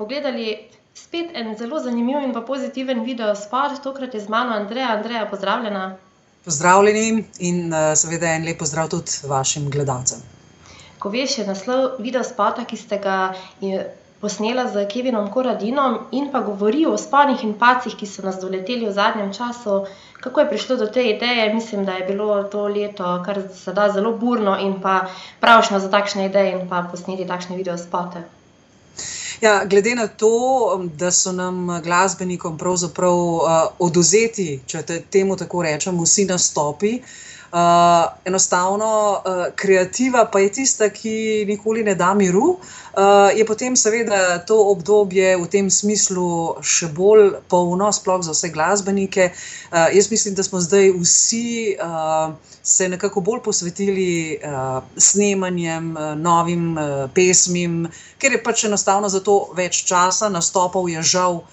pogledali spet en zelo zanimiv in pa pozitiven video spot, tokrat je z mano Andreja. Andreja, pozdravljena. Pozdravljeni in seveda en lep pozdrav tudi vašim gledalcem. Ko veš, je naslov video spota, ki ste ga posnela z Kevinom Koradinom in pa govori o vzponih in padcih, ki so nas doleteli v zadnjem času. Kako je prišlo do te ideje? Mislim, da je bilo to leto kar se da zelo burno in pa pravšnjo za takšne ideje in pa posneti takšne video spote. Ja, glede na to, da so nam glasbenikom pravzaprav odvzeti, če temu tako rečem, vsi nastopi, enostavno kreativa pa je tista, ki nikoli ne da miru, je potem seveda to obdobje v tem smislu še bolj polno, sploh za vse glasbenike. Jaz mislim, da smo zdaj vsi se nekako bolj posvetili snemanjem, novim pesmim, ker je pač enostavno za to več časa, nastopov je žal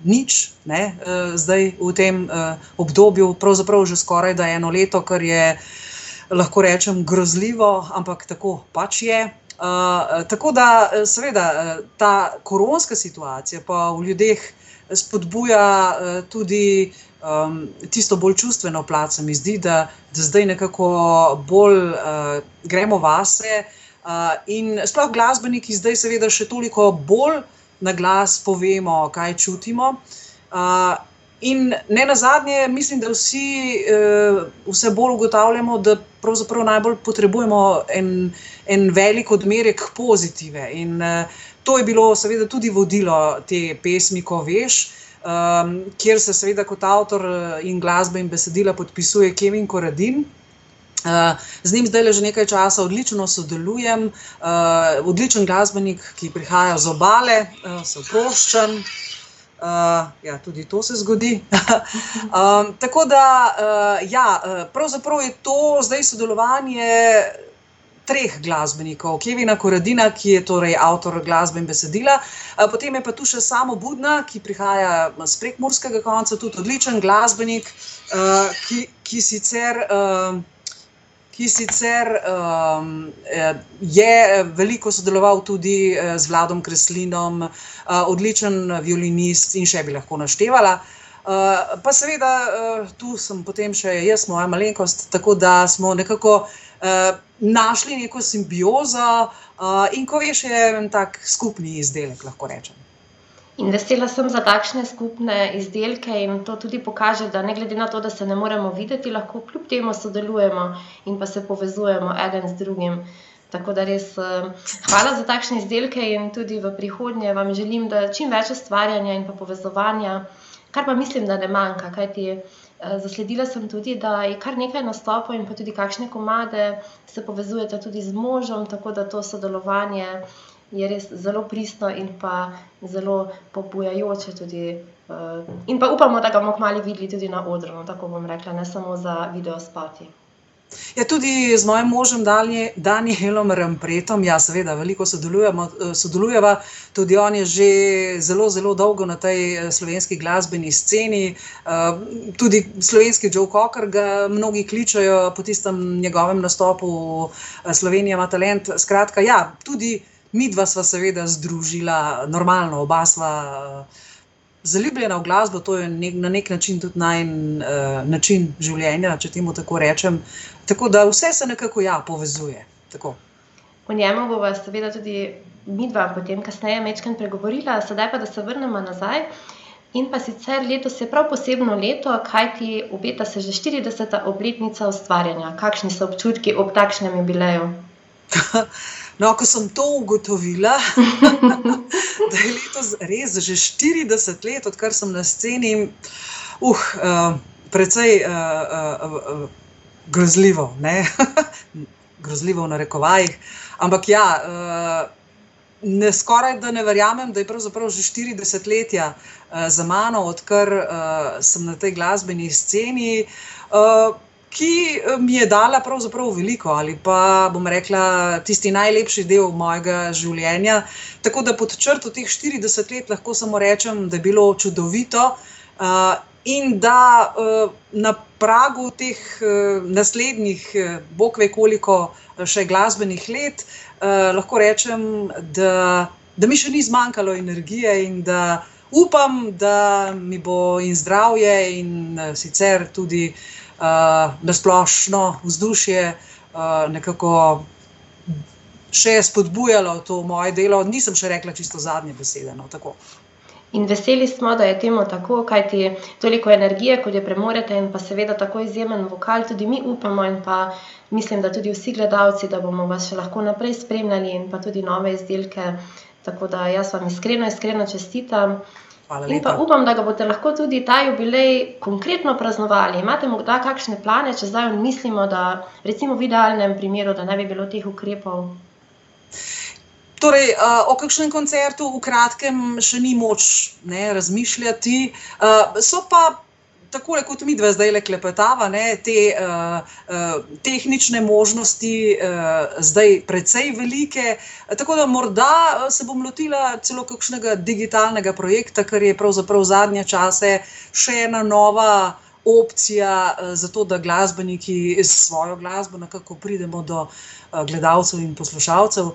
nič, ne, zdaj v tem obdobju, pravzaprav že skoraj da eno leto, kar je, lahko rečem, grozljivo, ampak tako pač je. Tako da seveda ta koronska situacija pa v ljudeh spodbuja tudi tisto bolj čustveno plat, se mi zdi, da zdaj nekako bolj gremo vase in sploh glasbeniki zdaj seveda še toliko bolj na glas povemo, kaj čutimo. In ne nazadnje, mislim, da vsi vse bolj ugotavljamo, da pravzaprav najbolj potrebujemo en velik odmerek pozitive. In to je bilo seveda tudi vodilo te pesmi, Ko veš, kjer se seveda kot avtor in glasbe in besedila podpisuje Kevin Koradin. Z njim zdaj že nekaj časa odlično sodelujem, odličen glasbenik, ki prihaja z obale, se oproščam, ja, tudi to se zgodi. Tako da, ja, pravzaprav je to zdaj sodelovanje treh glasbenikov, Kevina Koradina, ki je torej avtor glasbe in besedila, potem je pa tu še Samo Budna, ki prihaja z prekmurskega konca, tudi odličen glasbenik, ki sicer je veliko sodeloval tudi z Vladom Kreslinom, odličen violinist in še bi lahko naštevala. Pa seveda tu sem potem še jaz, moja malenkost, tako da smo nekako našli neko simbiozo in Ko veš, je en tak skupni izdelek, lahko rečem. In vesela sem za takšne skupne izdelke in to tudi pokaže, da ne glede na to, da se ne moremo videti, lahko kljub temu sodelujemo in pa se povezujemo eden z drugim. Tako da res hvala za takšne izdelke in tudi v prihodnje vam želim, da čim več ustvarjanja in pa povezovanja, kar pa mislim, da ne manjka, kajti zasledila sem tudi, da je kar nekaj nastopov in pa tudi kakšne komade se povezujete tudi z možem, tako da to sodelovanje je res zelo pristno in pa zelo pobujajoče tudi. In pa upamo, da ga bomo kmalu videli tudi na odru, tako bom rekla, ne samo za videospoti. Ja, tudi z mojim možem Danielom Rampretom, ja, seveda, veliko sodelujeva, tudi on je že zelo, zelo dolgo na tej slovenski glasbeni sceni, tudi slovenski Joe Cocker ga mnogi kličejo po tistem njegovem nastopu Slovenija ima talent. Skratka, ja, tudi midva sva seveda združila, normalno, oba sva zaljubljena v glasbo, to je na nek način tudi najin način življenja, če temu tako rečem. Tako da vse se nekako, ja, povezuje. Tako. O njemu bova seveda tudi midva potem kasneje majčkeno pregovorila, sedaj pa, da se vrnemo nazaj. In pa sicer letos je prav posebno leto, kajti obeta se že 40. obletnica ustvarjanja. Kakšni so občutki ob takšnem jubileju? No, ko sem to ugotovila, da je letos res že 40 let, odkar sem na sceni, precej grozljivo, ne? Grozljivo v narekovajih, ampak ja, skoraj da ne verjamem, da je pravzaprav že 40 letja za mano, odkar sem na tej glasbeni sceni, ki mi je dala pravzaprav veliko ali pa, bom rekla, tisti najlepši del mojega življenja. Tako da pod črto teh 40 let lahko samo rečem, da je bilo čudovito in da na pragu teh naslednjih, bog ve koliko še glasbenih let, lahko rečem, da da mi še ni zmanjkalo energije in da upam, da mi bo in zdravje in sicer tudi nasplošno vzdušje nekako še spodbujalo to moje delo. Nisem še rekla čisto zadnje besede, no, tako. In veseli smo, da je temu tako, kajti toliko energije, kot je premorete, in pa seveda tako izjemen vokal, tudi mi upamo in pa mislim, da tudi vsi gledalci, da bomo vas še lahko naprej spremljali in pa tudi nove izdelke. Tako da jaz vam iskreno čestitam. Hvala In pa lepa. upam, da ga boste lahko tudi ta jubilej konkretno praznovali. Imate morda kakšne plane, če zdaj mislimo, da recimo v idealnem primeru, da ne bi bilo teh ukrepov? Torej, o kakšnem koncertu v kratkem še ni moč razmišljati. So pa, takole kot midva zdajle klepetava, te tehnične možnosti zdaj precej velike, tako da morda se bom lotila celo kakšnega digitalnega projekta, kar je pravzaprav zadnje čase še ena nova opcija za to, da glasbeniki s svojo glasbo nekako pridemo do gledalcev in poslušalcev.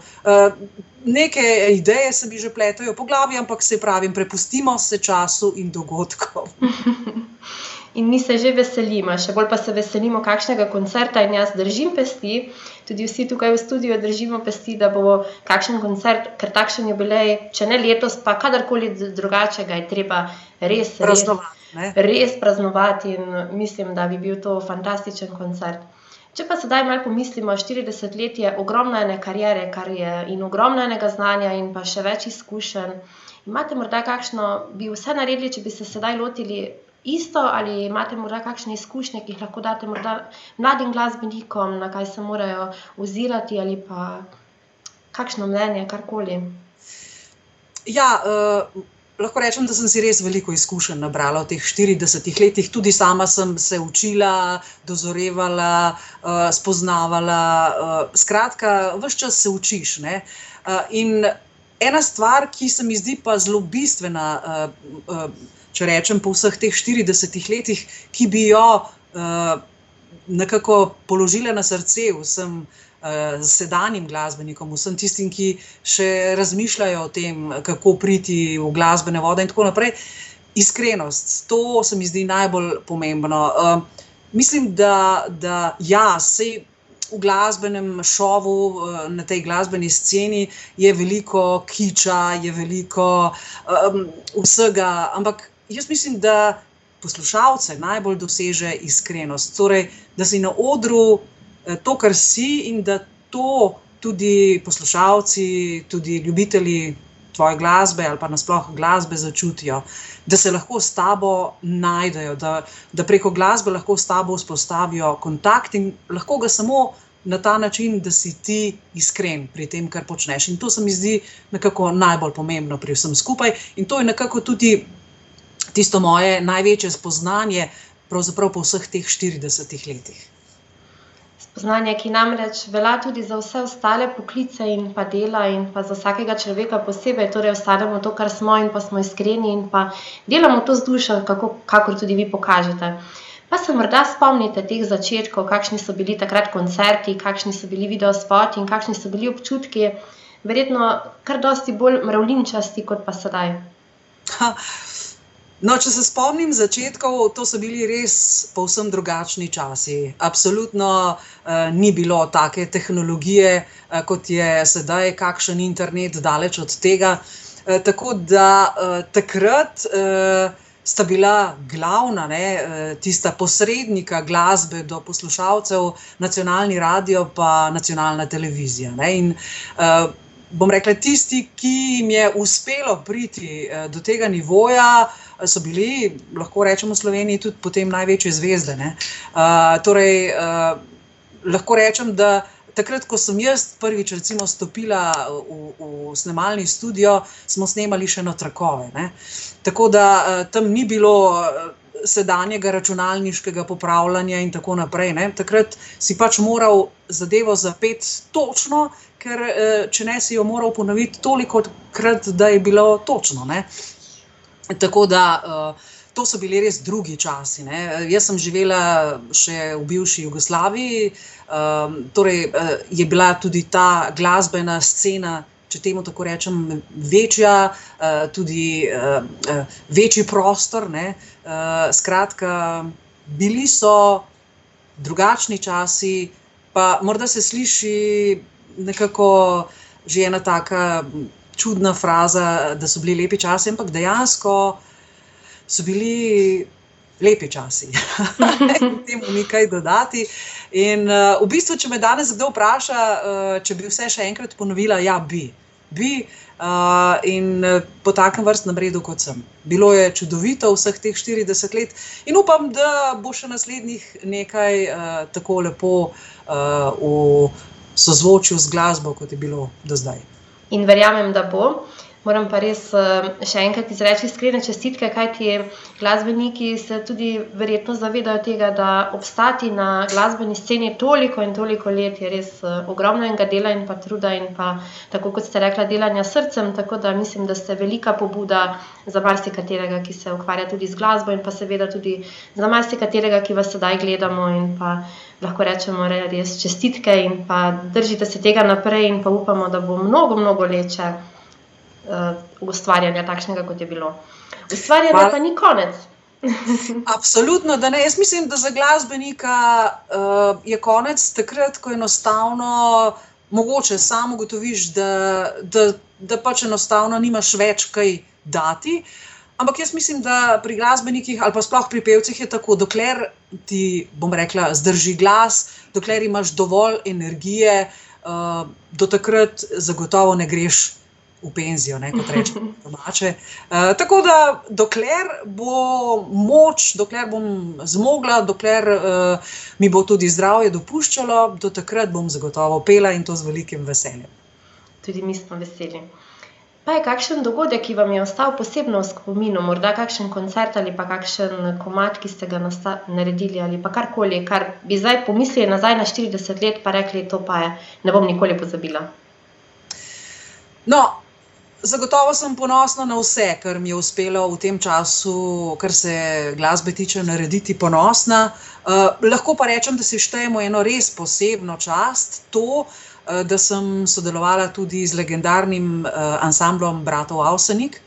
Neke ideje se mi že pletajo po glavi, ampak se pravim, prepustimo se času in dogodkom. In mi se že veselimo, še bolj pa se veselimo kakšnega koncerta in jaz držim pesti, tudi vsi tukaj v studiu držimo pesti, da bo kakšen koncert, ker takšen jubilej, če ne letos, pa kadarkoli drugače ga je treba res praznovati in mislim, da bi bil to fantastičen koncert. Če pa sedaj malo pomislimo, 40 let je ogromno ene kariere, in ogromno enega znanja in pa še več izkušenj. Imate morda kakšno, bi vse naredili, če bi se sedaj lotili isto, ali imate morda kakšne izkušnje, ki jih lahko date morda mladim glasbenikom, na kaj se morajo ozirati, ali pa kakšno mnenje, karkoli? Ja, lahko rečem, da sem si res veliko izkušenj nabrala v teh 40 letih. Tudi sama sem se učila, dozorevala, spoznavala. Skratka, ves čas se učiš, ne. In ena stvar, ki se mi zdi pa zelo bistvena, če rečem po vseh teh 40 letih, ki bi jo nekako položila na srce vsem sedanjim glasbenikom, vsem tistim, ki še razmišljajo o tem, kako priti v glasbene vode in tako naprej. Iskrenost, to se mi zdi najbolj pomembno. Mislim, da ja, saj v glasbenem šovu, na tej glasbeni sceni je veliko kiča, je veliko vsega, ampak jaz mislim, da poslušalce najbolj doseže iskrenost. Torej, da si na odru to, kar si, in da to tudi poslušalci, tudi ljubitelji tvoje glasbe ali pa nasploh glasbe začutijo, da se lahko s tabo najdejo, da preko glasbe lahko s tabo vzpostavijo kontakt in lahko ga samo na ta način, da si ti iskren pri tem, kar počneš. In to se mi zdi nekako najbolj pomembno pri vsem skupaj in to je nekako tudi tisto moje največje spoznanje pravzaprav po vseh teh 40 letih. Spoznanje, ki namreč velja tudi za vse ostale poklice in pa dela in pa za vsakega človeka posebej, torej ostanemo to, kar smo in pa smo iskreni in pa delamo to z dušo, kakor tudi vi pokažete. Pa se morda spomnite teh začetkov, kakšni so bili takrat koncerti, kakšni so bili videospoti in kakšni so bili občutki, verjetno kar dosti bolj mravljinčasti kot pa sedaj. No, če se spomnim začetkov, to so bili res povsem drugačni časi. Absolutno ni bilo take tehnologije, kot je sedaj, kakšen internet, daleč od tega. Tako da takrat sta bila glavna, tista posrednika glasbe do poslušalcev, nacionalni radio pa nacionalna televizija. In bom rekla, tisti, ki jim je uspelo priti do tega nivoja, so bili, lahko rečemo v Sloveniji, tudi potem največje zvezde. Torej, lahko rečem, da takrat, ko sem jaz prvič recimo stopila v snemalni studio, smo snemali še na trakove. Tako da tam ni bilo sedanjega računalniškega popravljanja in tako naprej. Takrat si pač moral zadevo zapeti točno, ker če ne, si jo moral ponoviti tolikokrat, da je bilo točno. Tako da to so bili res drugi časi. Jaz sem živela še v bivši Jugoslaviji, torej je bila tudi ta glasbena scena če temu tako rečem, večja, tudi večji prostor, ne. Skratka, bili so drugačni časi, pa morda se sliši nekako že ena taka čudna fraza, da so bili lepi časi, ampak dejansko so bili lepi časi. Temu ni kaj dodati. In v bistvu, če me danes kdo vpraša, če bi vse še enkrat ponovila, ja, bi. In po takem vrstnem redu, kot sem. Bilo je čudovito vseh teh 40 let in upam, da bo še naslednjih nekaj tako lepo v sozvočju z glasbo, kot je bilo do zdaj. In verjamem, da bo. Moram pa res še enkrat izreči iskrene čestitke, kajti glasbeniki se tudi verjetno zavedajo tega, da obstati na glasbeni sceni toliko in toliko let je res ogromno enega dela in pa truda in pa, tako kot ste rekla, delanja s srcem, tako da mislim, da ste velika pobuda za marsikaterega, ki se ukvarja tudi z glasbo in pa seveda tudi za marsikaterega, ki vas sedaj gledamo in pa lahko rečemo res čestitke in pa držite se tega naprej in pa upamo, da bo mnogo, mnogo let še ustvarjanja takšnega, kot je bilo. Ustvarjanja pa ni konec. Absolutno, da ne. Jaz mislim, da za glasbenika je konec takrat, ko enostavno mogoče sam ugotoviš, da pač enostavno nimaš več kaj dati. Ampak jaz mislim, da pri glasbenikih ali pa sploh pri pevcih je tako, dokler ti, bom rekla, zdrži glas, dokler imaš dovolj energije, do takrat zagotovo ne greš v penzijo, ne, kot rečem domače. Tako da dokler bo moč, dokler bom zmogla, dokler mi bo tudi zdravje dopuščalo, do takrat bom zagotovo pela in to z velikim veseljem. Tudi mi smo veseli. Pa je kakšen dogodek, ki vam je ostal posebno v spominu, morda kakšen koncert ali pa kakšen komad, ki ste ga naredili ali pa karkoli, kar bi zdaj pomislili nazaj na 40 let pa rekli, to pa je, ne bom nikoli pozabila. No, zagotovo sem ponosna na vse, kar mi je uspelo v tem času, kar se glasbe tiče, narediti ponosna. Lahko pa rečem, da si štejemo eno res posebno čast, to, da sem sodelovala tudi z legendarnim ansamblom bratov Avsenik.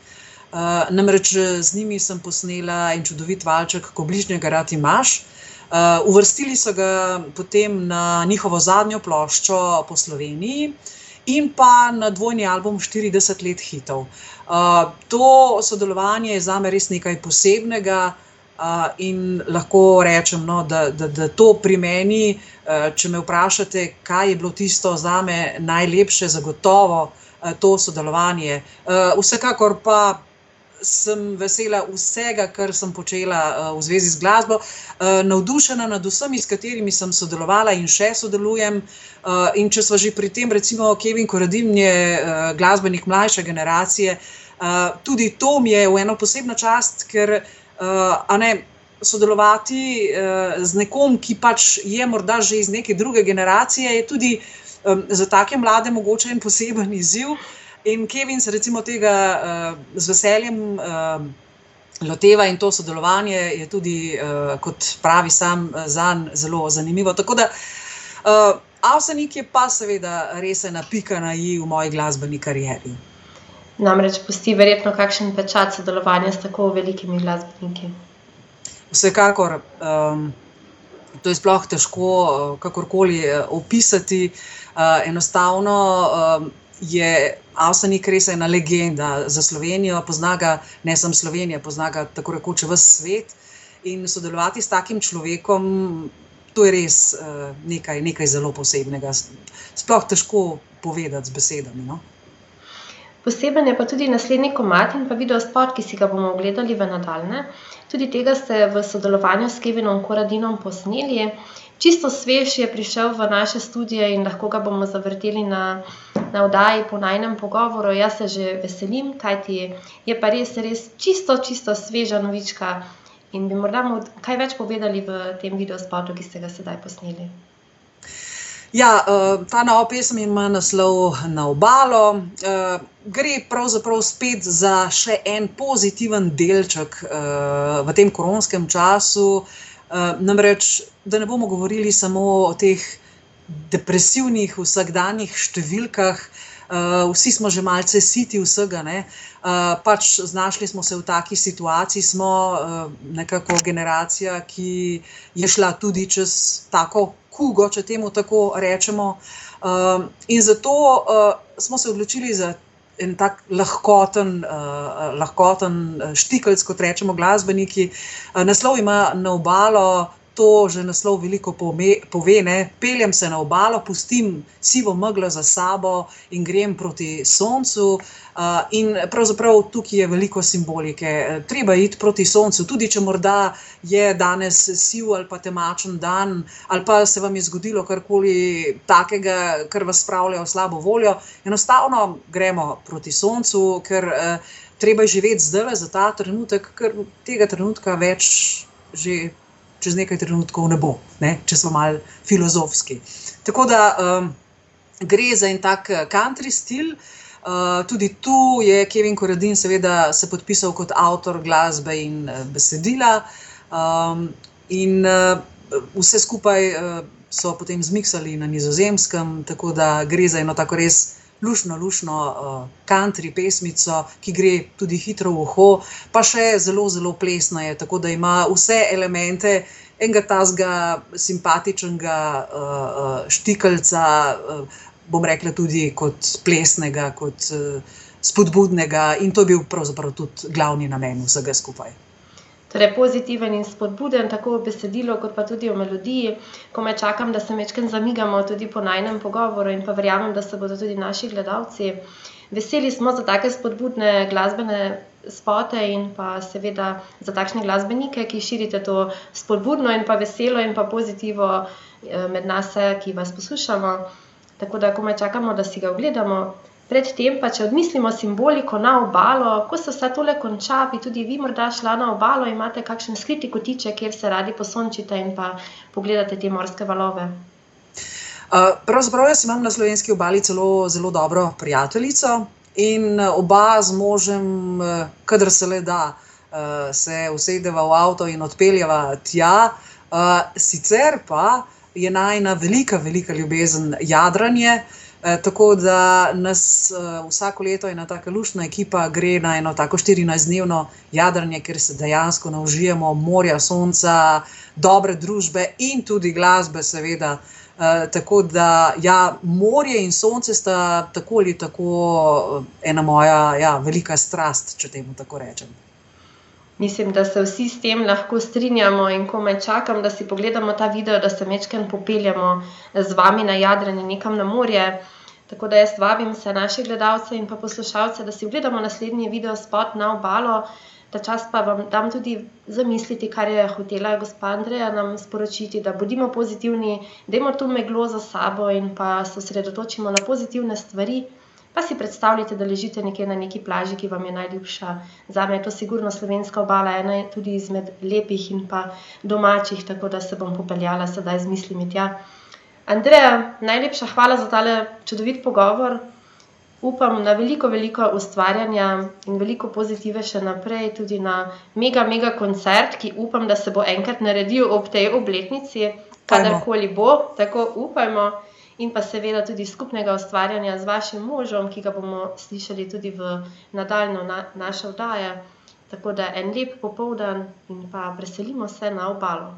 Namreč z njimi sem posnela en čudovit valček Ko bližnjega rad imaš. Uvrstili so ga potem na njihovo zadnjo ploščo po Sloveniji in pa na dvojni album 40 let hitov. To sodelovanje je zame res nekaj posebnega in lahko rečem, no, da to pri meni, če me vprašate, kaj je bilo tisto zame najlepše, zagotovo to sodelovanje. Vsekakor pa sem vesela vsega, kar sem počela v zvezi z glasbo, navdušena nad vsemi, s katerimi sem sodelovala in še sodelujem. In če sva že pri tem, recimo Kevin Koradin je glasbenik mlajše generacije, tudi to mi je v eno posebno čast, ker sodelovati z nekom, ki pač je morda že iz neke druge generacije, je tudi za take mlade mogoče en poseben izziv. In Kevin se recimo tega z veseljem loteva in to sodelovanje je tudi, kot pravi sam, zanj zelo zanimivo. Tako da Avsenik je pa seveda res ena pika na i v moji glasbeni karieri. Namreč pusti verjetno kakšen pečat sodelovanja s tako velikimi glasbeniki. Vsekakor, to je sploh težko kakorkoli opisati. Enostavno je Avsenik res ena legenda za Slovenijo, pozna ga ne samo Slovenija, pozna ga tako rekoč ves svet. In sodelovati s takim človekom, to je res nekaj zelo posebnega. Sploh težko povedati z besedami, no. Poseben je pa tudi naslednji komad in pa videospot, ki si ga bomo ogledali v nadaljnje. Tudi tega ste v sodelovanju s Kevinom Koradinom posneli. Čisto svež je prišel v naše studije in lahko ga bomo zavrteli na oddaji po najinem pogovoru. Jaz se že veselim, kajti je pa res čisto sveža novička in bi morda kaj več povedali v tem videospotu, ki ste ga sedaj posneli. Ja, ta nova pesem ima naslov Na obalo. Gre pravzaprav spet za še en pozitiven delček v tem koronskem času. Namreč, da ne bomo govorili samo o teh depresivnih vsakdanjih številkah, vsi smo že malce siti vsega, ne. Pač znašli smo se v taki situaciji, smo nekako generacija, ki je šla tudi čez tako kugo, če temu tako rečemo. In zato smo se odločili za en tak lahkoten štikelc, kot rečemo glasbeniki. Naslov ima Na obalo, to že naslov veliko pove, ne. Peljem se na obalo, pustim sivo meglo za sabo in grem proti soncu. In pravzaprav tukaj je veliko simbolike. Treba iti proti soncu, tudi če morda je danes siv ali pa temačen dan, ali pa se vam je zgodilo karkoli takega, kar vas spravlja v slabo voljo. Enostavno gremo proti soncu, ker treba je živeti zdajle za ta trenutek, ker tega trenutka več že čez nekaj trenutkov ne bo, ne, če smo malo filozofski. Tako da gre za en tak country stil. Tudi tu je Kevin Korradin seveda se podpisal kot avtor glasbe in besedila. In vse skupaj so potem zmiksali na Nizozemskem, tako da gre za eno tako res luštno country pesmico, ki gre tudi hitro v uho, pa še zelo, zelo plesna je, tako da ima vse elemente enega tazga simpatičnega štikelca, bom rekla tudi kot plesnega, kot spodbudnega, in to je bil pravzaprav tudi glavni namen vsega skupaj. Torej pozitiven in spodbuden, tako v besedilu kot pa tudi v melodiji. Komaj čakam, da se majčkeno zamigamo tudi po najinem pogovoru in pa verjamem, da se bodo tudi naši gledalci. Veseli smo za take spodbudne glasbene spote in pa seveda za takšne glasbenike, ki širite to spodbudno in pa veselo in pa pozitivo med nas, ki vas poslušamo. Tako da komaj čakamo, da si ga ogledamo. Predtem pa, če odmislimo simboliko na obalo, ko se vse tole konča, bi tudi vi morda šla na obalo, imate kakšen skriti kotiček, kjer se radi posončite in pa pogledate te morske valove? Pravzaprav jaz imam na slovenski obali celo zelo dobro prijateljico in oba z možem, kadar se le da, se usedeva v avto in odpeljeva tja. Sicer pa je najina velika, velika ljubezen jadranje, tako da nas vsako leto ena taka luštna ekipa gre na eno tako 14-dnevno jadranje, kjer se dejansko naužijemo morja, sonca, dobre družbe in tudi glasbe seveda. Tako da ja, morje in sonce sta tako ali tako ena moja velika strast, če temu tako rečem. Mislim, da se vsi s tem lahko strinjamo in komaj čakam, da si pogledamo ta video, da se majčkeno popeljemo z vami na jadranje nekam na morje. Tako da jaz vabim vse naše gledalce in pa poslušalce, da si ogledamo naslednji video spot Na obalo. Ta čas pa vam dam tudi zamisliti, kar je hotela gospa Andreja nam sporočiti, da bodimo pozitivni, dajmo to meglo za sabo in pa se osredotočimo na pozitivne stvari. Pa si predstavljate, da ležite nekje na neki plaži, ki vam je najljubša. Zame je to sigurno slovenska obala, ena tudi izmed lepih in pa domačih, tako da se bom popeljala sedaj z mislimi tja. Andreja, najlepša hvala za tale čudovit pogovor. Upam na veliko, veliko ustvarjanja in veliko pozitive še naprej, tudi na mega koncert, ki upam, da se bo enkrat naredil ob tej obletnici, kadarkoli bo, tako upajmo. In pa seveda tudi skupnega ustvarjanja z vašim možem, ki ga bomo slišali tudi v nadaljnjo naše oddaje. Tako da en lep popoldan in pa preselimo se na obalo.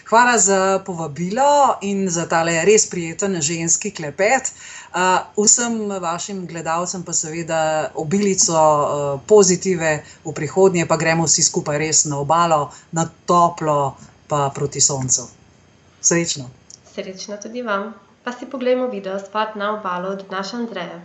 Hvala za povabilo in za tale res prijeten ženski klepet. Vsem vašim gledalcem pa seveda obilico pozitive v prihodnje, pa gremo vsi skupaj res na obalo, na toplo pa proti soncu. Srečno. Srečno tudi vam. Pa si poglejmo video spot Na obalo od naše Andreje.